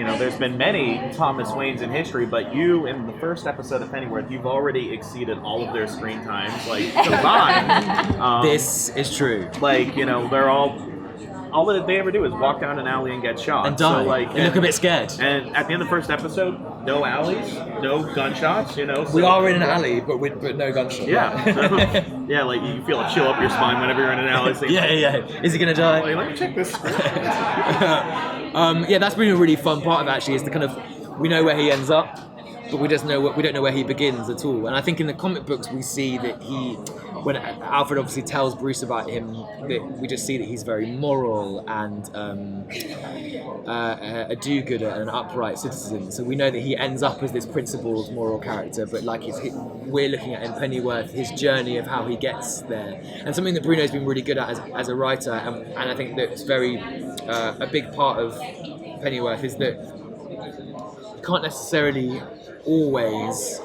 there's been many Thomas Waynes in history, but you, in the first episode of Pennyworth, you've already exceeded all of their screen times, combined. This is true. They're all that they ever do is walk down an alley and get shot. And die. So, they look a bit scared. And at the end of the first episode, no alleys, no gunshots, So, we are in an alley, but no gunshots. Yeah. Yeah, you feel a chill up your spine whenever you're in an alley. So yeah. Is he going to die? Let me check this. That's been a really fun part of it, actually, is the kind of, we know where he ends up, but we don't know where he begins at all. And I think in the comic books we see that when Alfred obviously tells Bruce about him, that we just see that he's very moral and a do-gooder and an upright citizen. So we know that he ends up as this principled moral character, but we're looking at in Pennyworth his journey of how he gets there. And something that Bruno's been really good at as a writer, and I think that's very a big part of Pennyworth, is that you can't necessarily always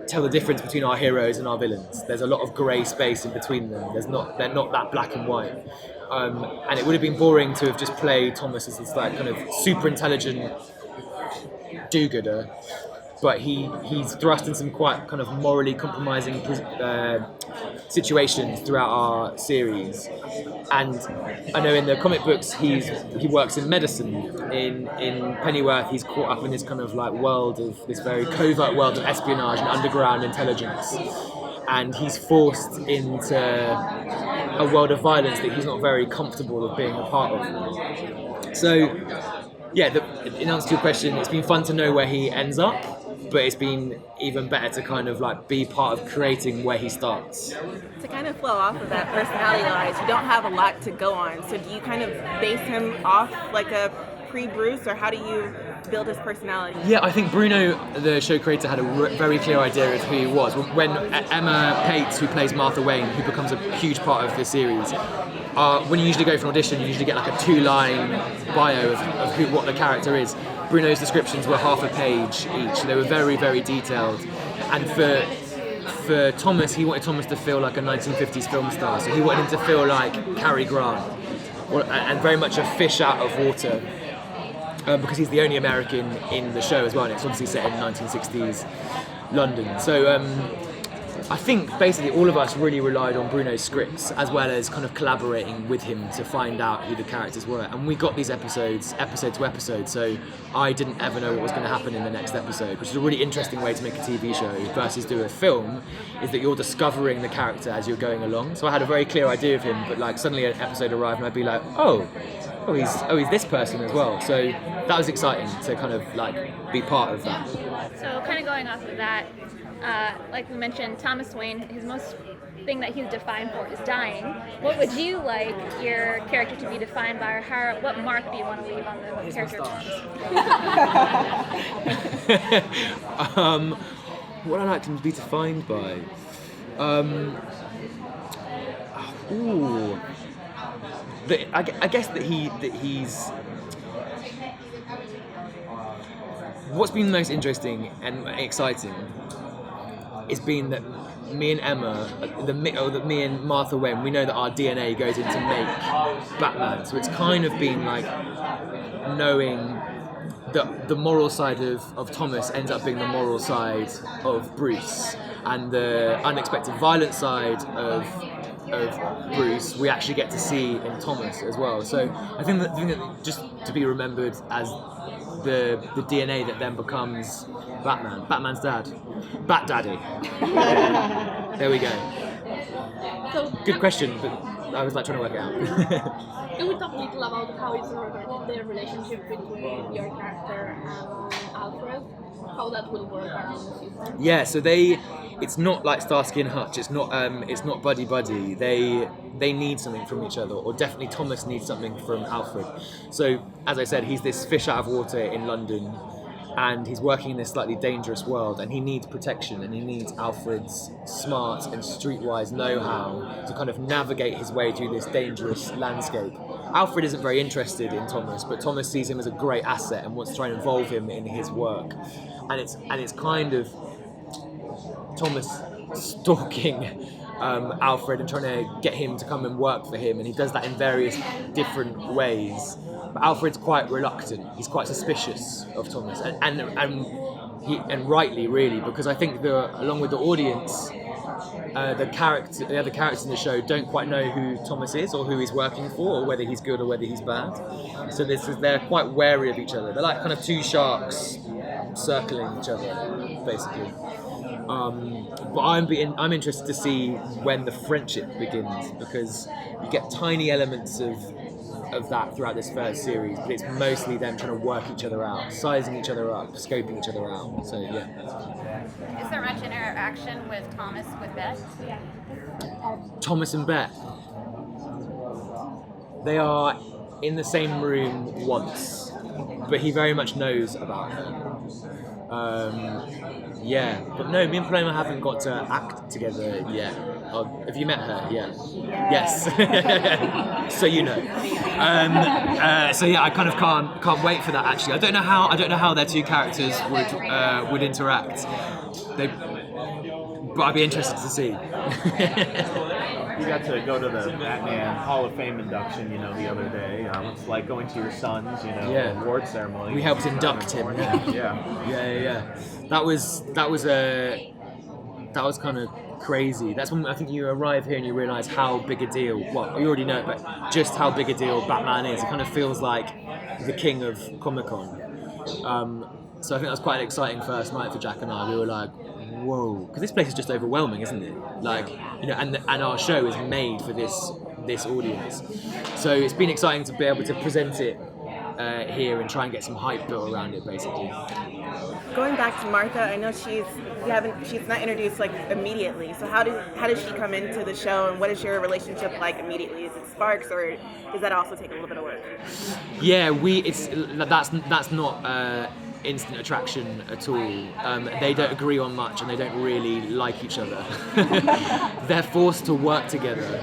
tell the difference between our heroes and our villains. There's a lot of grey space in between them. They're not that black and white. And it would have been boring to have just played Thomas as this kind of super intelligent do-gooder, but he's thrust in some quite kind of morally compromising situations throughout our series. And I know in the comic books he works in medicine. In Pennyworth he's caught up in this kind of world of this very covert world of espionage and underground intelligence, and he's forced into a world of violence that he's not very comfortable of being a part of. So yeah, in answer to your question, it's been fun to know where he ends up, but it's been even better to kind of be part of creating where he starts. To kind of flow off of that personality-wise, you don't have a lot to go on, so do you kind of base him off like a pre-Bruce, or how do you build his personality? Yeah, I think Bruno, the show creator, had a very clear idea of who he was. When Emma Pates, who plays Martha Wayne, who becomes a huge part of the series, when you usually go for an audition, you usually get a 2-line bio of what the character is. Bruno's descriptions were half a page each. They were very, very detailed. And for Thomas, he wanted Thomas to feel like a 1950s film star. So he wanted him to feel like Cary Grant, and very much a fish out of water, because he's the only American in the show as well, and it's obviously set in 1960s London. So I think basically all of us really relied on Bruno's scripts, as well as kind of collaborating with him to find out who the characters were. And we got these episode to episode, so I didn't ever know what was going to happen in the next episode, which is a really interesting way to make a TV show versus do a film, is that you're discovering the character as you're going along. So I had a very clear idea of him, but suddenly an episode arrived and I'd be like, oh, he's this person as well. So that was exciting to kind of be part of that. So kind of going off of that, like we mentioned, Thomas Wayne, his most thing that he's defined for is dying. What would you like your character to be defined by, or what mark do you want to leave on the character? What I like him to be defined by? I guess that he's. What's been most interesting and exciting is being that me and Emma, that me and Martha Wayne, we know that our DNA goes in to make Batman. So it's kind of been knowing that the moral side of Thomas ends up being the moral side of Bruce, and the unexpected violent side of Bruce we actually get to see in Thomas as well. So I think that just to be remembered as the DNA that then becomes Batman's dad, Bat Daddy. There we go. So, good question, but I was trying to work it out. Can we talk a little about how is the relationship between your character and Alfred? How that will work around the season? Yeah, so it's not like Starsky and Hutch. It's not buddy buddy. They need something from each other, or definitely Thomas needs something from Alfred. So as I said, he's this fish out of water in London, and he's working in this slightly dangerous world, and he needs protection, and he needs Alfred's smart and streetwise know-how to kind of navigate his way through this dangerous landscape. Alfred isn't very interested in Thomas, but Thomas sees him as a great asset and wants to try and involve him in his work. And it's kind of Thomas stalking Alfred and trying to get him to come and work for him, and he does that in various different ways. But Alfred's quite reluctant. He's quite suspicious of Thomas, and rightly, really, because I think along with the audience, the other characters in the show don't quite know who Thomas is or who he's working for or whether he's good or whether he's bad. So they're quite wary of each other. They're like kind of two sharks circling each other, basically. But I'm interested to see when the friendship begins, because you get tiny elements of that throughout this first series, but it's mostly them trying to work each other out, sizing each other up, scoping each other out. So yeah. Is there much interaction with Thomas with Beth? Thomas and Beth. They are in the same room once, but he very much knows about her. Yeah, but no, me and Paloma haven't got to act together yet. Have you met her? Yeah. Yes. So you know. So yeah, I kind of can't wait for that. Actually, I don't know how their two characters would interact. But I'd be interested to see. You got to go to the Batman Hall of Fame induction, the other day. It's like going to your son's, award ceremony. We helped induct him. Yeah. That was kind of crazy. That's when I think you arrive here and you realise how big a deal. Well, you already know it, but just how big a deal Batman is. It kind of feels like the king of Comic-Con. So I think that was quite an exciting first night for Jack and I. We were like, whoa, because this place is just overwhelming, isn't it? Like, and our show is made for this audience. So it's been exciting to be able to present it here and try and get some hype built around it, basically. Going back to Martha, I know she's not introduced like immediately. So how does she come into the show, and what is your relationship like immediately? Is it sparks, or does that also take a little bit of work? Yeah, that's not instant attraction at all. They don't agree on much, and they don't really like each other. They're forced to work together,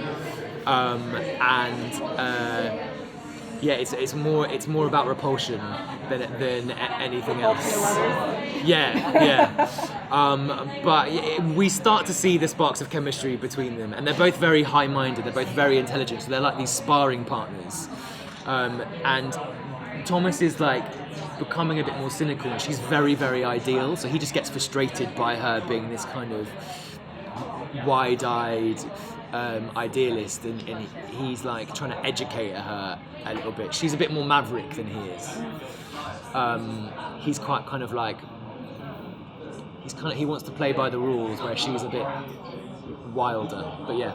yeah, it's more about repulsion than anything else. Yeah. But we start to see the sparks of chemistry between them, and they're both very high-minded. They're both very intelligent, so they're like these sparring partners. And Thomas is like becoming a bit more cynical, and she's very, very ideal. So he just gets frustrated by her being this kind of wide-eyed idealist, and he's like trying to educate her a little bit. She's a bit more maverick than he is. He's quite kind of like he wants to play by the rules, where she's a bit wilder. But yeah.